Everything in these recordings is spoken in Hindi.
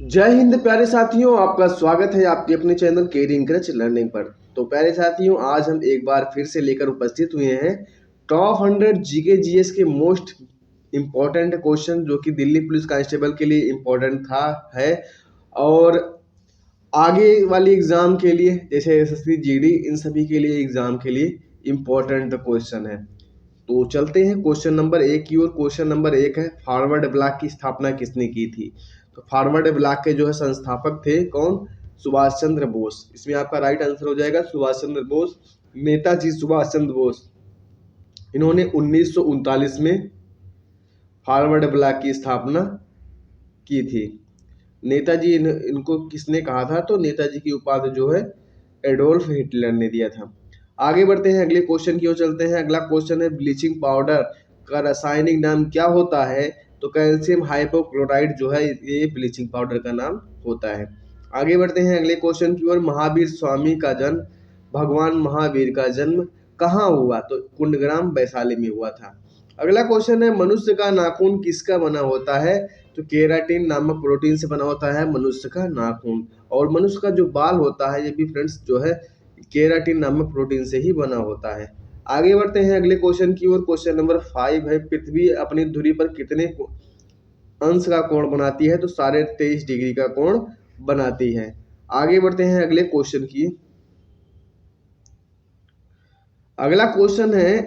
जय हिंद प्यारे साथियों, आपका स्वागत है आपके अपने चैनल केयरिंग क्रच लर्निंग पर। तो प्यारे साथियों, आज हम एक बार फिर से लेकर उपस्थित हुए हैं टॉप 100 जीके जीएस के मोस्ट इम्पॉर्टेंट क्वेश्चन जो कि दिल्ली पुलिस कांस्टेबल के लिए इम्पोर्टेंट था है और आगे वाली एग्जाम के लिए जैसे एसएससी जीडी इन सभी के लिए एग्जाम के लिए इम्पोर्टेंट क्वेश्चन है। तो चलते हैं क्वेश्चन नंबर 1 की ओर। क्वेश्चन नंबर 1 है, फॉरवर्ड ब्लॉक की स्थापना किसने की थी? तो फॉरवर्ड ब्लॉक के जो है संस्थापक थे कौन? सुभाष चंद्र बोस। इसमें आपका राइट आंसर हो जाएगा सुभाष चंद्र बोस, नेताजी सुभाष चंद्र बोस। इन्होंने 1939 में फॉरवर्ड ब्लॉक की स्थापना की थी। नेताजी इनको किसने कहा था? तो नेताजी की उपाधि जो है एडोल्फ हिटलर ने दिया था। आगे बढ़ते हैं, अगले क्वेश्चन की ओर चलते हैं। अगला क्वेश्चन है, ब्लीचिंग पाउडर का रासायनिक नाम क्या होता है? तो कैल्शियम हाइपोक्लोराइड जो है ये ब्लीचिंग पाउडर का नाम होता है। आगे बढ़ते हैं अगले क्वेश्चन की ओर। महावीर स्वामी का जन्म, भगवान महावीर का जन्म कहाँ हुआ? तो कुंडग्राम वैशाली में हुआ था। अगला क्वेश्चन है, मनुष्य का नाखून किसका बना होता है? तो केराटिन नामक प्रोटीन से बना होता है मनुष्य का नाखून। और मनुष्य का जो बाल होता है ये भी फ्रेंड्स जो है केराटिन नामक प्रोटीन से ही बना होता है। आगे बढ़ते हैं अगले क्वेश्चन की ओर। क्वेश्चन नंबर 5 है, पृथ्वी अपनी धुरी पर कितने अंश का कोण बनाती है? तो 23.5 डिग्री का कोण बनाती है। आगे बढ़ते हैं अगले क्वेश्चन की। अगला क्वेश्चन है,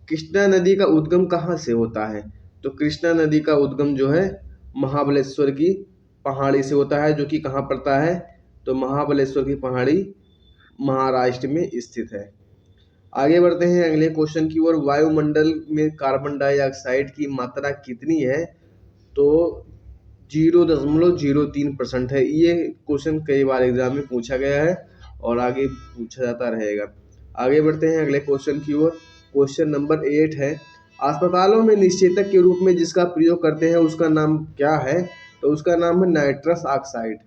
कृष्णा नदी का उद्गम कहाँ से होता है? तो कृष्णा नदी का उद्गम जो है महाबलेश्वर की पहाड़ी से होता है, जो कि कहाँ पड़ता है? तो महाबलेश्वर की पहाड़ी महाराष्ट्र में स्थित है। आगे बढ़ते हैं अगले क्वेश्चन की ओर। वायुमंडल में कार्बन डाइऑक्साइड की मात्रा कितनी है? तो 0.03% है। ये क्वेश्चन कई बार एग्जाम में पूछा गया है और आगे पूछा जाता रहेगा। आगे बढ़ते हैं अगले क्वेश्चन की ओर। क्वेश्चन नंबर 8 है, अस्पतालों में निषेचक के रूप में जिसका प्रयोग करते हैं उसका नाम क्या है? तो उसका नाम है नाइट्रस ऑक्साइड।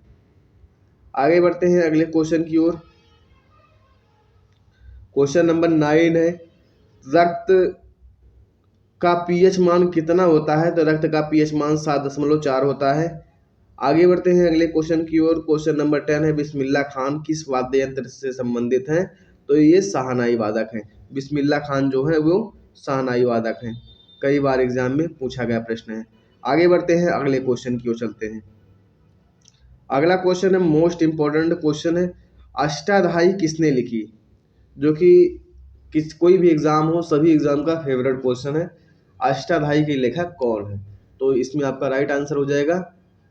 आगे बढ़ते हैं अगले क्वेश्चन की ओर। क्वेश्चन नंबर 9 है, रक्त का पीएच मान कितना होता है? तो रक्त का पीएच मान 7.4 होता है। आगे बढ़ते हैं अगले क्वेश्चन की ओर। क्वेश्चन नंबर 10 है, बिस्मिल्लाह खान किस वाद्य यंत्र से संबंधित हैं? तो ये शहनाई वादक हैं। बिस्मिल्लाह खान जो है वो शहनाई वादक हैं। कई बार एग्जाम में पूछा गया प्रश्न है। आगे बढ़ते हैं अगले क्वेश्चन की ओर चलते हैं। अगला क्वेश्चन है मोस्ट इंपॉर्टेंट क्वेश्चन है, अष्टाध्यायी किसने लिखी? जो कि कोई भी एग्जाम हो सभी एग्जाम का फेवरेट क्वेश्चन है। अष्टाध्यायी के लेखक कौन है? तो इसमें आपका राइट आंसर हो जाएगा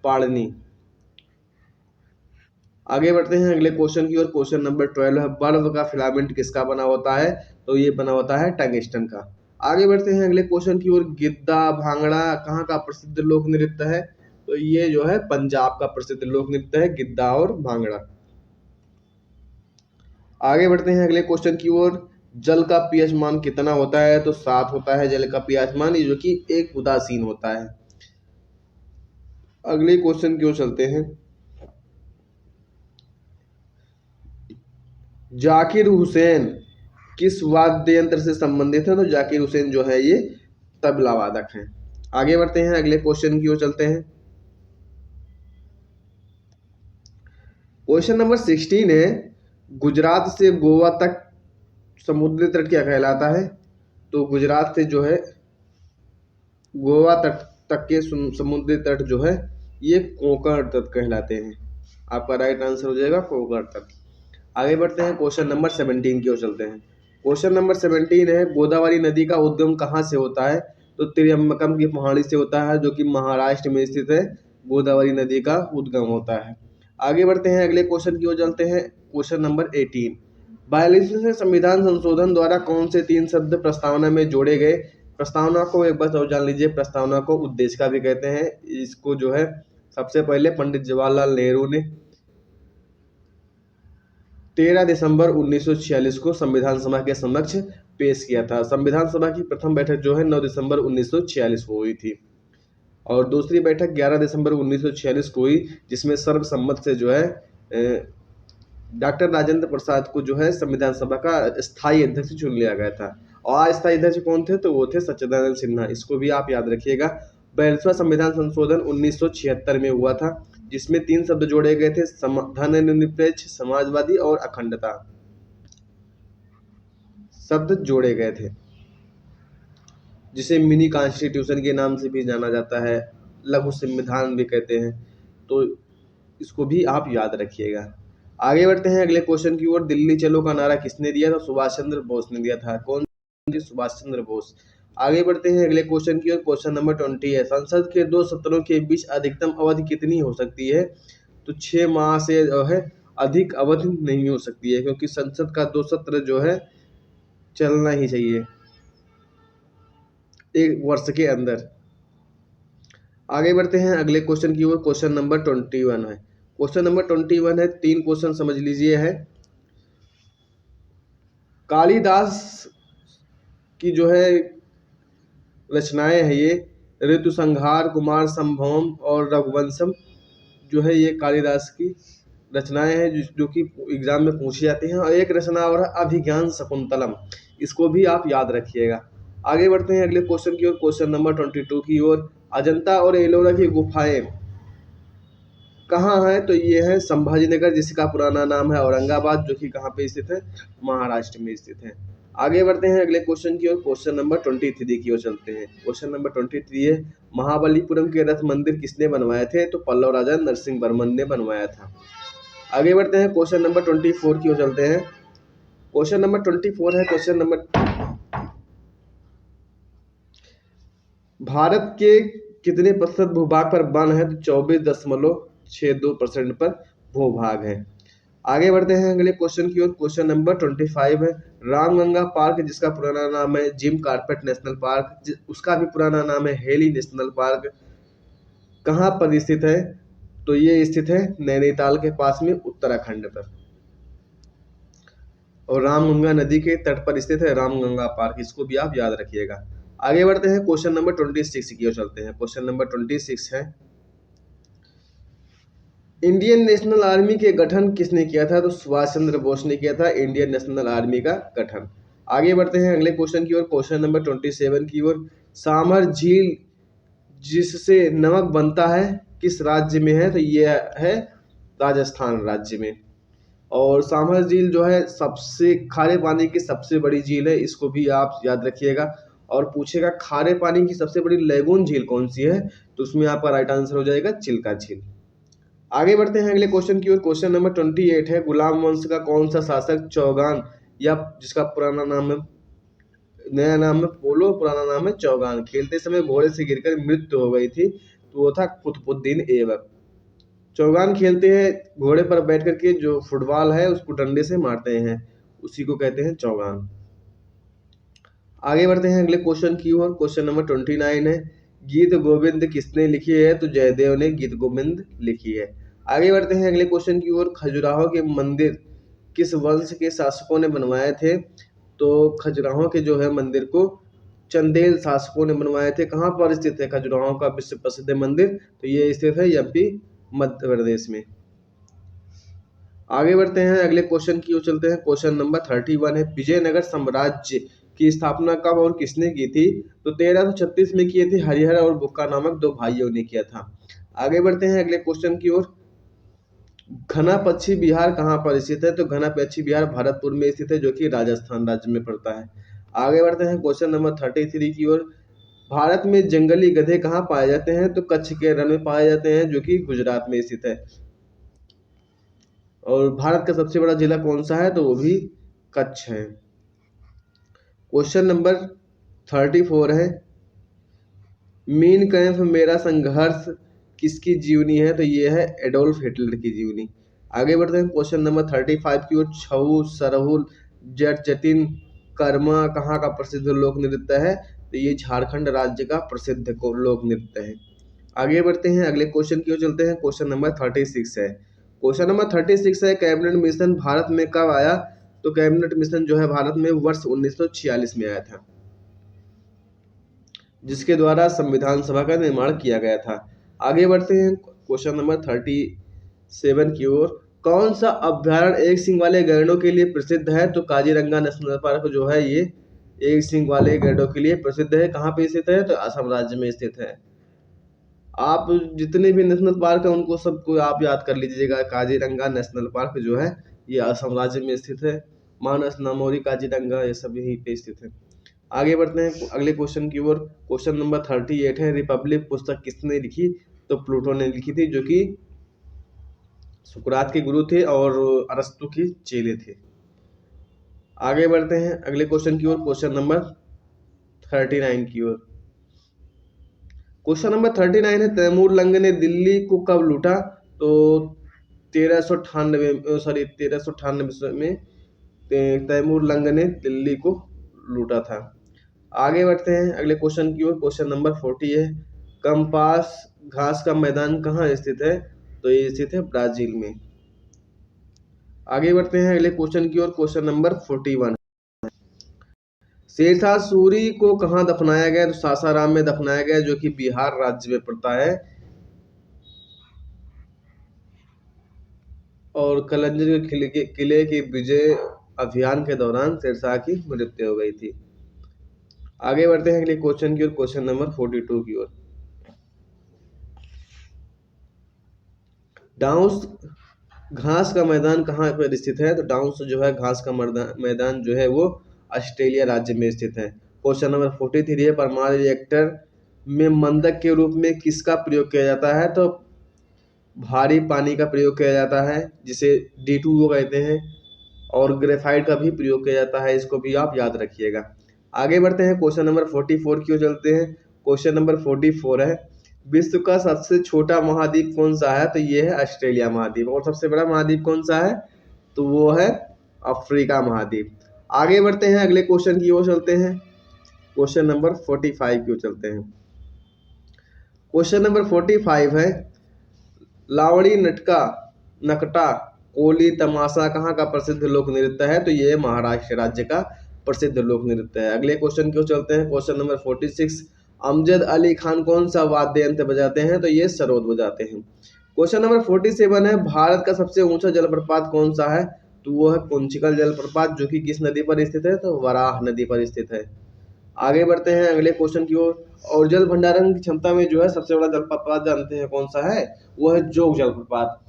पाणिनि। आगे बढ़ते हैं अगले क्वेश्चन की ओर। क्वेश्चन नंबर 12 है, बल्ब का फिलामेंट किसका बना होता है? तो ये बना होता है टंगस्टन का। आगे बढ़ते हैं अगले क्वेश्चन की ओर। गिद्दा भांगड़ा कहाँ का प्रसिद्ध लोक नृत्य है? तो ये जो है पंजाब का प्रसिद्ध लोक नृत्य है गिद्दा और भांगड़ा। आगे बढ़ते हैं अगले क्वेश्चन की ओर। जल का पीएच मान कितना होता है? तो 7 होता है जल का पीएच मान, जो कि एक उदासीन होता है। अगले क्वेश्चन की ओर चलते हैं। जाकिर हुसैन किस वाद्य यंत्र से संबंधित है? तो जाकिर हुसैन जो है ये तबला वादक हैं। आगे बढ़ते हैं अगले क्वेश्चन की ओर चलते हैं। क्वेश्चन नंबर 16 है, गुजरात से गोवा तक समुद्री तट क्या कहलाता है? तो गुजरात से जो है गोवा तक के समुद्री तट जो है ये कोंकण तट कहलाते हैं। आपका राइट आंसर हो जाएगा कोंकण तट। आगे बढ़ते हैं क्वेश्चन नंबर 17 की ओर चलते हैं। क्वेश्चन नंबर 17 है, गोदावरी नदी का उद्गम कहाँ से होता है? तो त्रियम्बकम की पहाड़ी से होता है, जो कि महाराष्ट्र में स्थित है। गोदावरी नदी का उद्गम होता है। आगे बढ़ते हैं अगले क्वेश्चन की ओर चलते हैं। क्वेश्चन नंबर 18, 42वें संविधान संशोधन द्वारा कौन से 3 शब्द प्रस्तावना में जोड़े गए? प्रस्तावना को एक बार और जान लीजिए, प्रस्तावना को उद्देशिका भी कहते हैं। इसको जो है सबसे पहले पंडित जवाहरलाल नेहरू ने 13 दिसंबर 1946 को संविधान सभा के समक्ष पेश किया था। संविधान सभा की प्रथम बैठक जो है 9 दिसंबर 1946 को हुई थी और दूसरी बैठक 11 दिसंबर 1946 को हुई, जिसमें सर्वसम्मत से जो है डॉक्टर राजेंद्र प्रसाद को जो है संविधान सभा का स्थायी अध्यक्ष चुन लिया गया था। और अस्थायी अध्यक्ष कौन थे? तो वो थे सच्चिदानंद सिन्हा। इसको भी आप याद रखिएगा। 42वां संविधान संशोधन 1976 में हुआ था। जिसमें 3 शब्द जोड़े गए थे, धर्मनिरपेक्ष, समाजवादी और अखंडता शब्द जोड़े गए थे, जिसे मिनी कॉन्स्टिट्यूशन के नाम से भी जाना जाता है, लघु संविधान भी कहते हैं। तो इसको भी आप याद रखिएगा। आगे बढ़ते हैं अगले क्वेश्चन की ओर। दिल्ली चलो का नारा किसने दिया था? सुभाष चंद्र बोस ने दिया था। कौन? सुभाष चंद्र बोस। आगे बढ़ते हैं अगले क्वेश्चन की ओर। क्वेश्चन नंबर 20 है, संसद के 2 सत्रों के बीच अधिकतम अवधि कितनी हो सकती है? तो 6 माह से जो है अधिक अवधि नहीं हो सकती है, क्योंकि संसद का 2 सत्र जो है चलना ही चाहिए 1 वर्ष के अंदर। आगे बढ़ते हैं अगले क्वेश्चन की ओर। क्वेश्चन नंबर 21 है। क्वेश्चन नंबर 21 है, 3 क्वेश्चन समझ लीजिए है। कालिदास की जो है रचनाएं है ये ऋतुसंहार, कुमार संभवम और रघुवंशम जो है ये कालिदास की रचनाएं हैं जो कि एग्जाम में पूछी जाती हैं। और एक रचना और है अभिज्ञान शकुंतलम, इसको भी आप याद रखिएगा। आगे बढ़ते हैं अगले क्वेश्चन की ओर। क्वेश्चन नंबर 22 की ओर। अजंता और एलोरा की गुफाएं कहाँ है? तो ये है संभाजी नगर, जिसका पुराना नाम है औरंगाबाद, जो कि कहाँ पे स्थित है? महाराष्ट्र में स्थित है। आगे बढ़ते हैं अगले क्वेश्चन की ओर। क्वेश्चन नंबर 23 की ओर चलते हैं। क्वेश्चन नंबर 23 है, महाबलीपुरम के रथ मंदिर किसने बनवाए थे? तो पल्लव राजा नरसिंह वर्मन ने बनवाया था। आगे बढ़ते हैं क्वेश्चन नंबर 24 की ओर चलते हैं। क्वेश्चन नंबर 24 है, क्वेश्चन नंबर, भारत के कितने प्रतिशत भूभाग पर वन है? तो 24.62% पर भूभाग है। आगे बढ़ते हैं अगले क्वेश्चन की ओर। क्वेश्चन नंबर 25 है, रामगंगा पार्क, जिसका पुराना नाम है जिम कार्पेट नेशनल पार्क, उसका भी पुराना नाम है हेली नेशनल पार्क, कहाँ पर स्थित है? तो ये स्थित है नैनीताल के पास में, उत्तराखंड पर, और रामगंगा नदी के तट पर स्थित है रामगंगा पार्क, इसको भी आप याद रखिएगा। आगे बढ़ते हैं क्वेश्चन नंबर 26 की ओर चलते हैं। क्वेश्चन नंबर 26 है, इंडियन नेशनल आर्मी के गठन किसने किया था? तो सुभाष चंद्र बोस ने किया था इंडियन नेशनल आर्मी का गठन। आगे बढ़ते हैं अगले क्वेश्चन की ओर। क्वेश्चन नंबर 27 की ओर। सामर झील जिससे नमक बनता है किस राज्य में है? तो यह है राजस्थान राज्य में। और सामर झील जो है सबसे खारे पानी की सबसे बड़ी झील है, इसको भी आप याद रखिएगा। और पूछेगा खारे पानी की सबसे बड़ी लैगून झील कौन सी है? तो उसमें आपका राइट आंसर हो जाएगा चिल्का झील। आगे बढ़ते हैं अगले क्वेश्चन की ओर। क्वेश्चन नंबर 28 है, गुलाम वंश का कौन सा शासक चौगान, या जिसका पुराना नाम है, नया नाम है पोलो, पुराना नाम है चौगान, खेलते समय घोड़े से गिरकर मृत्यु हो गई थी? तो वो था कुतुबुद्दीन ऐबक। चौगान खेलते हैं घोड़े पर बैठ करके, जो फुटबॉल है उसको डंडे से मारते हैं, उसी को कहते हैं चौगान। आगे बढ़ते हैं अगले क्वेश्चन की ओर। क्वेश्चन नंबर 29 है, गीत गोविंद किसने लिखी है? तो जयदेव ने गीत गोविंद लिखी है। आगे बढ़ते हैं अगले क्वेश्चन की ओर। खजुराहो के मंदिर किस वंश के शासकों ने बनवाए थे? तो खजुराहो के जो है मंदिर को चंदेल शासकों ने बनवाए थे। कहाँ पर स्थित है खजुराहो का विश्व प्रसिद्ध मंदिर? तो ये स्थित है एमपी मध्य प्रदेश में। आगे बढ़ते हैं अगले क्वेश्चन की ओर चलते हैं। क्वेश्चन नंबर 31 है, विजयनगर साम्राज्य की स्थापना कब और किसने की थी? तो 1336 में किए थे हरिहर और बुक्का नामक 2 भाइयों ने किया था। आगे बढ़ते हैं अगले क्वेश्चन की ओर। घना पश्चिमी बिहार कहाँ पर स्थित है? तो घना पश्चिमी बिहार भरतपुर में स्थित है, जो कि राजस्थान राज्य में पड़ता है। आगे बढ़ते हैं क्वेश्चन नंबर 33 की ओर। भारत में जंगली गधे कहाँ पाए जाते हैं? तो कच्छ के रण में पाए जाते हैं, जो कि गुजरात में स्थित है। और भारत का सबसे बड़ा जिला कौन सा है? तो वो भी कच्छ है। क्वेश्चन नंबर 34 है, मीन कैंप मेरा संघर्ष किसकी जीवनी है? तो ये है एडोल्फ हिटलर की जीवनी। आगे बढ़ते हैं क्वेश्चन नंबर 35 की ओर। छऊ, सरहुल, जट जटिन, कर्मा कहाँ का प्रसिद्ध लोक नृत्य है? तो ये झारखंड राज्य का प्रसिद्ध लोक नृत्य है। आगे बढ़ते हैं अगले क्वेश्चन की ओर चलते हैं। क्वेश्चन नंबर 36 है। क्वेश्चन नंबर 36 है, कैबिनेट मिशन भारत में कब आया? तो कैबिनेट मिशन जो है भारत में वर्ष 1946 में आया था, जिसके द्वारा संविधान सभा का निर्माण किया गया था। आगे बढ़ते हैं क्वेश्चन नंबर 37 की ओर। कौन सा अभ्यारण्य एक सींग वाले गैंडों के लिए प्रसिद्ध है? तो काजीरंगा नेशनल पार्क जो है ये एक सींग वाले गैंडों के लिए प्रसिद्ध है। कहाँ पे स्थित है? तो असम राज्य में स्थित है। आप जितने भी नेशनल पार्क है उनको सबको आप याद कर लीजिएगा। काजीरंगा नेशनल पार्क जो है ये असम राज्य में स्थित है। मानस, नामोरी, काजीरंगा ये सब यहीं पे स्थित है। आगे बढ़ते हैं अगले क्वेश्चन की ओर। क्वेश्चन नंबर 38 है, रिपब्लिक पुस्तक किसने लिखी? तो प्लूटो ने लिखी थी, जो कि सुकरात के गुरु थे और अरस्तु के चेले थे। आगे बढ़ते हैं अगले क्वेश्चन की ओर, क्वेश्चन नंबर 39 की ओर। क्वेश्चन नंबर 39 है, तैमूर लंग ने दिल्ली को कब लूटा? तो 1398 में तैमूर लंग ने दिल्ली को लूटा था। आगे बढ़ते हैं अगले क्वेश्चन की ओर। क्वेश्चन नंबर 40 है, कंपास घास का मैदान कहाँ स्थित है? तो ये स्थित है ब्राजील में। आगे बढ़ते हैं अगले क्वेश्चन की ओर। क्वेश्चन नंबर 41, शेरशाह सूरी को कहाँ दफनाया गया? तो सासाराम में दफनाया गया, जो कि बिहार राज्य में पड़ता है। और कलंजर के किले के विजय अभियान के दौरान शेरशाह की मृत्यु हो गई थी। आगे बढ़ते हैं अगले क्वेश्चन की ओर। क्वेश्चन नंबर 42 की ओर। डाउस घास का मैदान कहाँ पर स्थित है? तो डाउस जो है घास का मैदान जो है वो ऑस्ट्रेलिया राज्य में स्थित है। क्वेश्चन नंबर 43 है, परमाणु रिएक्टर में मंदक के रूप में किसका प्रयोग किया जाता है? तो भारी पानी का प्रयोग किया जाता है, जिसे D2O कहते हैं। और ग्रेफाइट का भी प्रयोग किया जाता है, इसको भी आप याद रखिएगा। आगे बढ़ते हैं क्वेश्चन नंबर 44 की ओर चलते हैं। क्वेश्चन नंबर 44 है, विश्व का सबसे छोटा महाद्वीप कौन सा है? तो ये है ऑस्ट्रेलिया महाद्वीप। और सबसे बड़ा महाद्वीप कौन सा है? तो वो है अफ्रीका महाद्वीप। आगे बढ़ते हैं अगले क्वेश्चन की ओर चलते हैं। क्वेश्चन नंबर 45 की ओर चलते हैं। क्वेश्चन नंबर 45 है, लावड़ी नकटा कोली तमाशा कहाँ का प्रसिद्ध लोक नृत्य है? तो ये महाराष्ट्र राज्य का प्रसिद्ध लोक नृत्य है। अगले क्वेश्चन की ओर चलते हैं। क्वेश्चन नंबर 46, अमजद अली खान कौन सा वाद्य यंत्र बजाते हैं? तो ये सरोद बजाते हैं। क्वेश्चन नंबर 47 है, भारत का सबसे ऊंचा जलप्रपात कौन सा है? तो वो है कुंचिकल जलप्रपात, जो कि किस नदी पर स्थित है? तो वराह नदी पर स्थित है। आगे बढ़ते हैं अगले क्वेश्चन की ओर। और जल भंडारण की क्षमता में जो है सबसे बड़ा जलप्रपात जानते हैं कौन सा है? वो है जोग जलप्रपात,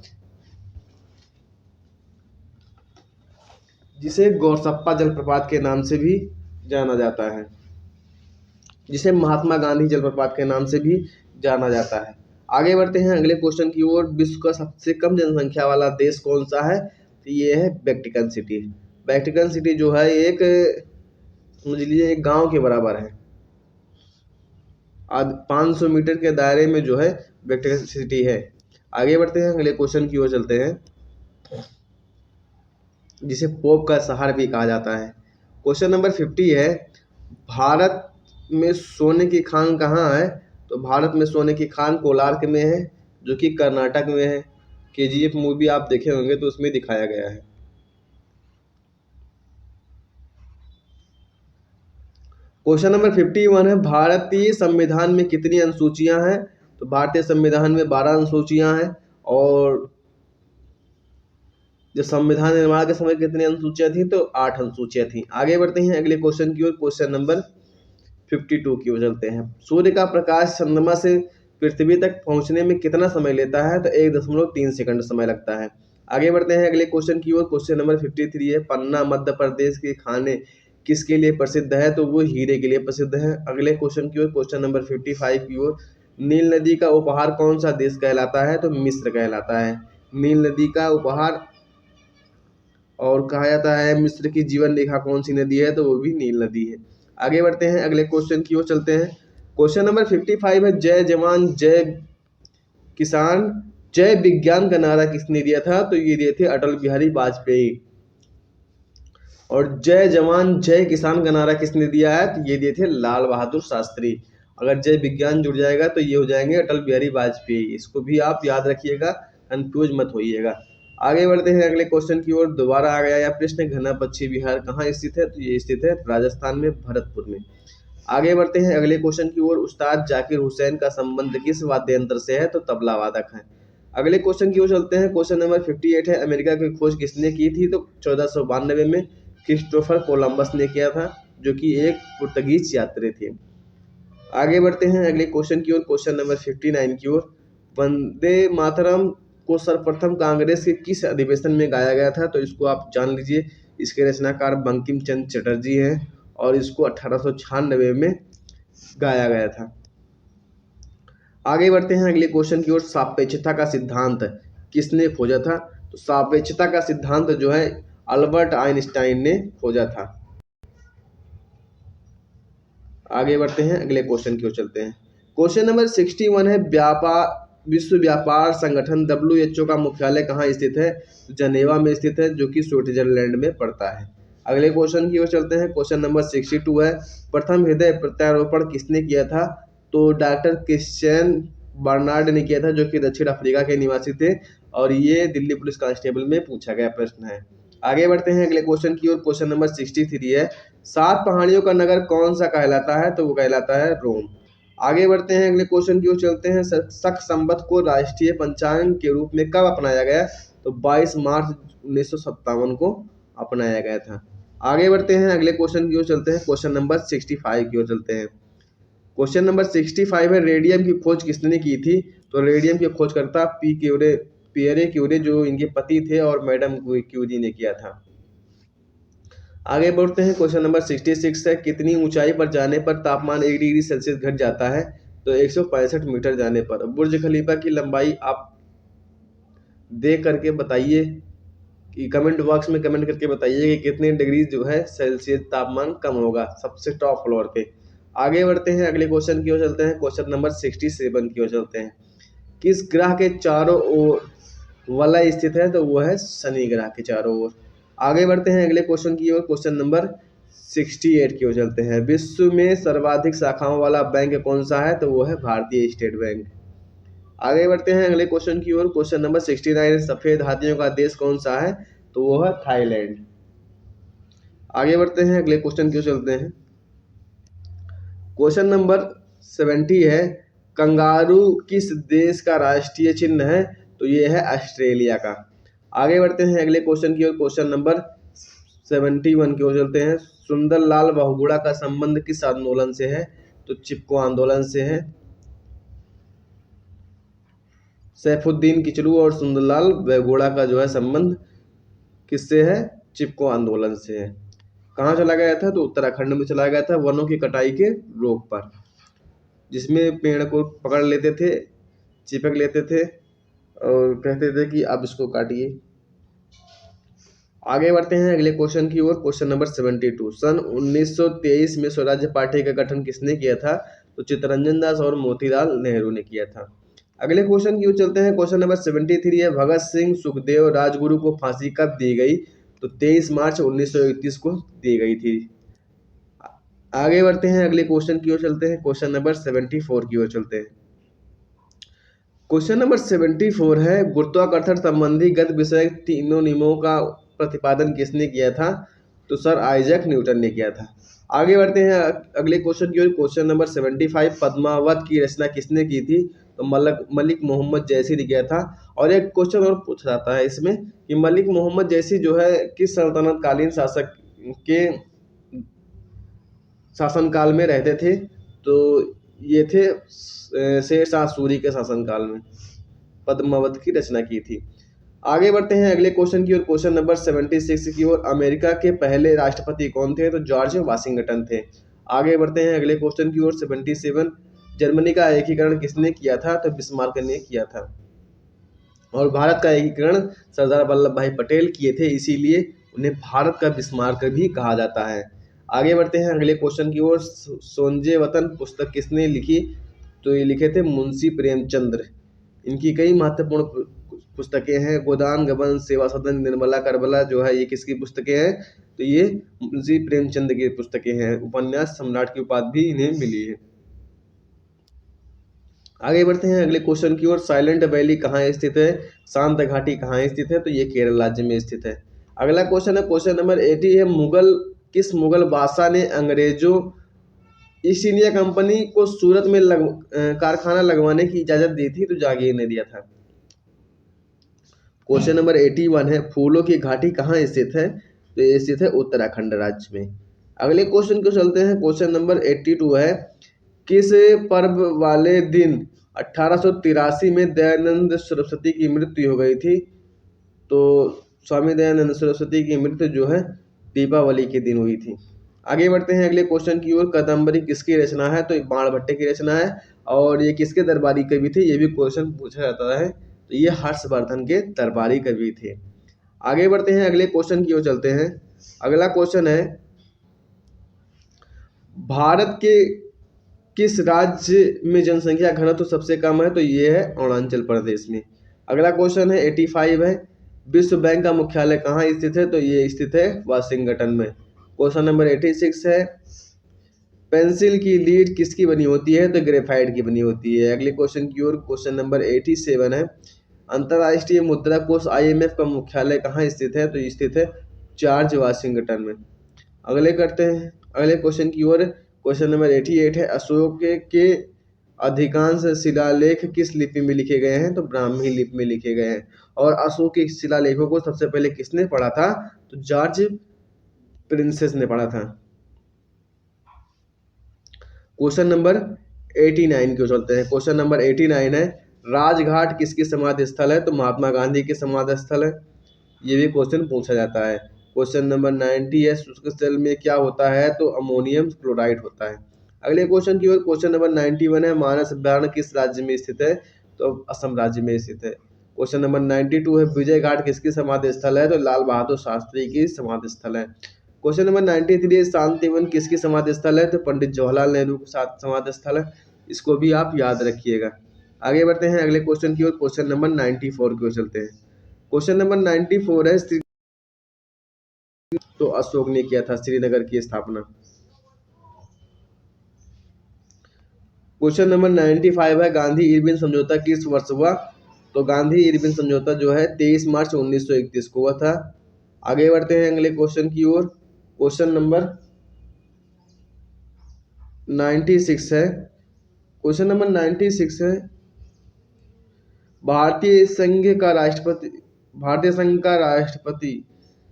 जिसे गौरसप्पा जलप्रपात के नाम से भी जाना जाता है, जिसे महात्मा गांधी जलप्रपात के नाम से भी जाना जाता है। आगे बढ़ते हैं अगले क्वेश्चन की ओर। विश्व का सबसे कम जनसंख्या वाला देश कौन सा है? तो ये है वेटिकन सिटी। वेटिकन सिटी जो है एक समझ लीजिए एक गांव के बराबर है। 500 मीटर के दायरे में जो है वेटिकन सिटी है। आगे बढ़ते हैं अगले क्वेश्चन की ओर चलते हैं, जिसे पोप का शहर भी कहा जाता है। क्वेश्चन नंबर 50 है, भारत में सोने की खान कहाँ है? तो भारत में सोने की खान कोलार्क में है, जो कि कर्नाटक में है। KGF मूवी आप देखे होंगे तो उसमें दिखाया गया है। क्वेश्चन नंबर 51 है, भारतीय संविधान में कितनी अनुसूचियां हैं? तो भारतीय संविधान में 12 अनुसूचियां हैं। और जो संविधान निर्माण के समय कितनी अनुसूचियां थी? तो 8 अनुसूचियां थी। आगे बढ़ते हैं अगले क्वेश्चन की ओर। क्वेश्चन नंबर 52 की ओर चलते हैं। सूर्य का प्रकाश चंद्रमा से पृथ्वी तक पहुंचने में कितना समय लेता है? तो 1.3 सेकंड समय लगता है। आगे बढ़ते हैं अगले क्वेश्चन की ओर। क्वेश्चन नंबर 53 है, पन्ना मध्य प्रदेश के खाने किसके लिए प्रसिद्ध है? तो वो हीरे के लिए प्रसिद्ध है। अगले क्वेश्चन की ओर। क्वेश्चन नंबर 55 की ओर, नील नदी का उपहार कौन सा देश कहलाता है? तो मिस्र कहलाता है। नील नदी का उपहार और कहा जाता है। मिस्र की जीवन रेखा कौन सी नदी है? तो वो भी नील नदी है। आगे बढ़ते हैं अगले क्वेश्चन की ओर चलते हैं। क्वेश्चन नंबर 55 है, जय जवान जय किसान जय विज्ञान का नारा किसने दिया था? तो ये दिए थे अटल बिहारी वाजपेयी। और जय जवान जय किसान का नारा किसने दिया है? तो ये दिए थे लाल बहादुर शास्त्री। अगर जय विज्ञान जुड़ जाएगा तो ये हो जाएंगे अटल बिहारी वाजपेयी। इसको भी आप याद रखिएगा, कंफ्यूज मत होइएगा। आगे बढ़ते हैं अगले क्वेश्चन की ओर। दोबारा आ गया यह प्रश्न, घना पक्षी विहार कहाँ स्थित है? तो ये स्थित है राजस्थान में भरतपुर में। आगे बढ़ते हैं अगले क्वेश्चन की ओर। उस्ताद जाकिर हुसैन का संबंध किस वाद्य यंत्र से है? तो तबला वादक है। अगले क्वेश्चन की ओर चलते हैं। क्वेश्चन नंबर 58 है, अमेरिका की खोज किसने की थी? तो 1492 में क्रिस्टोफर कोलंबस ने किया था, जो कि एक पुर्तगीज यात्री थे। आगे बढ़ते हैं अगले क्वेश्चन की ओर, क्वेश्चन नंबर 59 की ओर। वंदे मातरम को सर्वप्रथम कांग्रेस के किस अधिवेशन में गाया गया था? तो इसको आप जान लीजिए। इसके रचनाकार बंकिम चंद्र चटर्जी हैं और इसको 1896 में गाया गया था। आगे बढ़ते हैं अगले क्वेश्चन की ओर। सापेक्षता का सिद्धांत किसने खोजा था? तो सापेक्षता का सिद्धांत जो है अल्बर्ट आइंस्टाइन ने खोजा था। आगे बढ़ते हैं अगले क्वेश्चन की ओर चलते हैं। क्वेश्चन नंबर 61 है विश्व व्यापार संगठन WHO का मुख्यालय कहाँ स्थित है? जनेवा में स्थित है, जो कि स्विट्जरलैंड में पड़ता है। अगले क्वेश्चन की ओर चलते हैं। क्वेश्चन नंबर 62 है प्रथम हृदय प्रत्यारोपण किसने किया था? तो डॉक्टर क्रिश्चियन बर्नार्ड ने किया था, जो कि दक्षिण अफ्रीका के निवासी थे और ये दिल्ली पुलिस कांस्टेबल में पूछा गया प्रश्न है। आगे बढ़ते हैं अगले क्वेश्चन की ओर। क्वेश्चन नंबर 63 है सात पहाड़ियों का नगर कौन सा कहलाता है? तो वो कहलाता है रोम। आगे बढ़ते हैं अगले क्वेश्चन की ओर चलते हैं। शक संवत को राष्ट्रीय पंचांग के रूप में कब अपनाया गया? तो 22 मार्च 1957 को अपनाया गया था। आगे बढ़ते हैं अगले क्वेश्चन की ओर चलते हैं। क्वेश्चन नंबर 65 की ओर चलते हैं। क्वेश्चन नंबर 65 है रेडियम की खोज किसने की थी? तो रेडियम की खोजकर्ता पियरे क्यूरी, जो इनके पति थे, और मैडम क्यूरी ने किया था। आगे बढ़ते हैं। क्वेश्चन नंबर 66 है कितनी ऊंचाई पर जाने पर तापमान 1 डिग्री सेल्सियस घट जाता है? तो 165 मीटर जाने पर। बुर्ज खलीफा की लंबाई आप देख करके बताइए कि कमेंट बॉक्स में कमेंट करके बताइए कि कितने डिग्री जो है सेल्सियस तापमान कम होगा सबसे टॉप फ्लोर पे। आगे बढ़ते हैं अगले क्वेश्चन की ओर चलते हैं। क्वेश्चन नंबर 67 की ओर चलते हैं। किस ग्रह के चारों ओर वलय स्थित है? तो वो है शनि ग्रह के चारों ओर। आगे बढ़ते हैं अगले क्वेश्चन की ओर। क्वेश्चन नंबर 68 की ओर चलते हैं। विश्व में सर्वाधिक शाखाओं वाला बैंक कौन सा है? तो वो है भारतीय स्टेट बैंक। आगे बढ़ते हैं अगले क्वेश्चन की ओर। क्वेश्चन नंबर 69 सफेद हाथियों का देश कौन सा है? तो वो है थाईलैंड। आगे बढ़ते हैं अगले क्वेश्चन की ओर चलते हैं। क्वेश्चन नंबर 70 है कंगारू किस देश का राष्ट्रीय चिन्ह है? तो ये है ऑस्ट्रेलिया का। आगे बढ़ते हैं अगले क्वेश्चन की ओर। क्वेश्चन नंबर 71 की ओर चलते हैं। सुंदरलाल बहुगुणा का संबंध किस आंदोलन से है? तो चिपको आंदोलन से है। सैफुद्दीन किचलू और सुंदरलाल बहुगुणा का जो है संबंध किससे है? चिपको आंदोलन से है। कहाँ चला गया था? तो उत्तराखंड में चला गया था वनों की कटाई के रोक पर, जिसमें पेड़ को पकड़ लेते थे, चिपक लेते थे और कहते थे कि आप इसको काटिए। आगे बढ़ते हैं अगले क्वेश्चन की ओर। क्वेश्चन नंबर 72 सन 1923 में स्वराज्य पार्टी का गठन किसने किया था? तो चित्तरंजन दास और मोतीलाल नेहरू ने किया था। अगले क्वेश्चन की ओर चलते हैं। क्वेश्चन नंबर 73 है भगत सिंह सुखदेव राजगुरु को फांसी कब दी गई? तो 23 मार्च 1931 को दी गई थी। आगे बढ़ते हैं अगले क्वेश्चन की ओर चलते हैं। क्वेश्चन नंबर 74 की ओर चलते हैं। क्वेश्चन नंबर 74 है गुरुत्वाकर्षण संबंधी गत विषय तीनों नियमों का प्रतिपादन किसने किया था? तो सर आइजैक न्यूटन ने किया था। आगे बढ़ते हैं अगले क्वेश्चन की ओर। क्वेश्चन नंबर 75 पद्मावत की रचना किसने की थी? तो मलिक मोहम्मद जैसी ने किया था। और एक क्वेश्चन और पूछा जाता है इसमें कि मलिक मोहम्मद जैसी जो है किस सल्तनत कालीन शासक के शासनकाल में रहते थे? तो ये थे शेरशाह सूरी के शासनकाल में पद्मावत की रचना की थी। आगे बढ़ते हैं अगले क्वेश्चन की ओर। क्वेश्चन नंबर 76 की ओर। अमेरिका के पहले राष्ट्रपति कौन थे? तो जॉर्ज वाशिंगटन थे। आगे बढ़ते हैं अगले क्वेश्चन की ओर। 77 जर्मनी का एकीकरण किसने किया था? तो बिस्मार्क ने किया था। और भारत का एकीकरण सरदार वल्लभ भाई पटेल किए थे, इसीलिए उन्हें भारत का बिस्मार्क भी कहा जाता है। आगे बढ़ते हैं अगले क्वेश्चन की ओर। सोंजे वतन पुस्तक किसने लिखी? तो ये लिखे थे मुंशी प्रेमचंद्र। इनकी कई महत्वपूर्ण पुस्तकें हैं। गोदान गबन सेवा सदन निर्मला करबला जो है ये किसकी पुस्तकें हैं? तो ये मुंशी प्रेमचंद की पुस्तकें हैं। उपन्यास सम्राट की उपाधि भी इन्हें मिली है। आगे बढ़ते हैं अगले क्वेश्चन की ओर। साइलेंट वैली कहाँ स्थित है? शांत घाटी कहाँ स्थित है? तो ये केरल राज्य में स्थित है। अगला क्वेश्चन है क्वेश्चन नंबर 80 है किस मुगल बादशाह ने अंग्रेजों ईस्ट इंडिया कंपनी को सूरत में कारखाना लगवाने की इजाजत दी थी? तो जहांगीर ने दिया था। क्वेश्चन नंबर 81 है फूलों की घाटी कहाँ स्थित है? तो ये स्थित है उत्तराखंड राज्य में। अगले क्वेश्चन को चलते हैं। क्वेश्चन नंबर 82 है किस पर्व वाले दिन 1883 में दयानंद सरस्वती की मृत्यु हो गई थी? तो स्वामी दयानंद सरस्वती की मृत्यु जो है दीपावली के दिन हुई थी। आगे बढ़ते हैं अगले क्वेश्चन की ओर। कादम्बरी किसकी रचना है? तो बाणभट्ट की रचना है। और ये किसके दरबारी कवि थे? ये भी क्वेश्चन पूछा जाता है। तो ये हर्षवर्धन के दरबारी कवि थे। आगे बढ़ते हैं अगले क्वेश्चन की ओर चलते हैं। अगला क्वेश्चन है, भारत के किस राज्य में जनसंख्या घनत्व तो सबसे कम है? तो ये है अरुणाचल प्रदेश में। अगला क्वेश्चन है 85 है, विश्व बैंक का मुख्यालय कहाँ स्थित है? तो ये स्थित है वाशिंगटन में। क्वेश्चन नंबर 86 है, पेंसिल की लीड किसकी बनी होती है? तो ग्रेफाइट की बनी होती है। अगले क्वेश्चन की ओर। क्वेश्चन नंबर 87 है, अंतर्राष्ट्रीय मुद्रा कोष IMF का मुख्यालय कहाँ स्थित है? तो स्थित है जॉर्ज वाशिंगटन में। अगले करते हैं अगले क्वेश्चन की ओर। क्वेश्चन नंबर 88 है, अशोक के अधिकांश शिलालेख किस लिपि में लिखे गए हैं? तो ब्राह्मी लिपि में लिखे गए हैं। और अशोक के शिलालेखों को सबसे पहले किसने पढ़ा था? तो जॉर्ज प्रिंसेस ने पढ़ा था। क्वेश्चन नंबर 89 की ओर चलते हैं। क्वेश्चन नंबर 89 है, राजघाट किसकी समाधि स्थल है? तो महात्मा गांधी की समाधि स्थल है। ये भी क्वेश्चन पूछा जाता है। क्वेश्चन नंबर 90 है, शुष्क जल में क्या होता है? तो अमोनियम क्लोराइड होता है। अगले क्वेश्चन की ओर। क्वेश्चन नंबर 91 है, मानस अभ्यारण्य किस राज्य में स्थित है? तो असम राज्य में स्थित है। क्वेश्चन नंबर 92 है, विजय घाट किसकी समाधि स्थल है? तो लाल बहादुर शास्त्री की समाधि स्थल है। क्वेश्चन नंबर 93 है, शांतिवन किसकी समाधि स्थल है? तो पंडित जवाहरलाल नेहरू की समाधि स्थल है। इसको भी आप याद रखिएगा। आगे बढ़ते हैं अगले क्वेश्चन की ओर। क्वेश्चन नंबर 94 की ओर चलते हैं। क्वेश्चन नंबर 94 है, तो अशोक ने किया था श्रीनगर की स्थापना। क्वेश्चन नंबर 95 है, गांधी इरविन समझौता किस वर्ष हुआ? तो गांधी इरविन समझौता जो है 23 मार्च 1931 को हुआ था। आगे बढ़ते हैं अगले क्वेश्चन की ओर। क्वेश्चन नंबर 96 है। क्वेश्चन नंबर 96 है, भारतीय संघ का राष्ट्रपति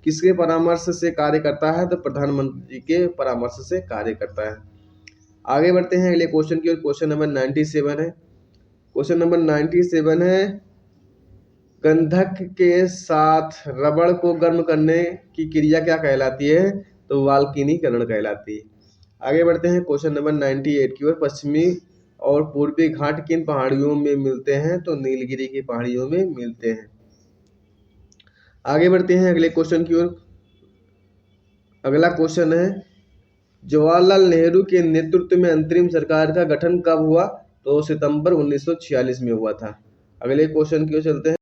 किसके परामर्श से कार्य करता है? तो प्रधानमंत्री के परामर्श से कार्य करता है। आगे बढ़ते हैं अगले क्वेश्चन की ओर। क्वेश्चन नंबर 97 है। क्वेश्चन नंबर 97 है, गंधक के साथ रबड़ को गर्म करने की क्रिया क्या कहलाती है? तो वाल्कनीकरण कहलाती है। आगे बढ़ते हैं क्वेश्चन नंबर 98 की ओर। पश्चिमी और पूर्वी घाट किन पहाड़ियों में मिलते हैं? तो नीलगिरी की पहाड़ियों में मिलते हैं। आगे बढ़ते हैं अगले क्वेश्चन की ओर। अगला क्वेश्चन है, जवाहरलाल नेहरू के नेतृत्व में अंतरिम सरकार का गठन कब हुआ? तो सितंबर 1946 में हुआ था। अगले क्वेश्चन की ओर चलते हैं।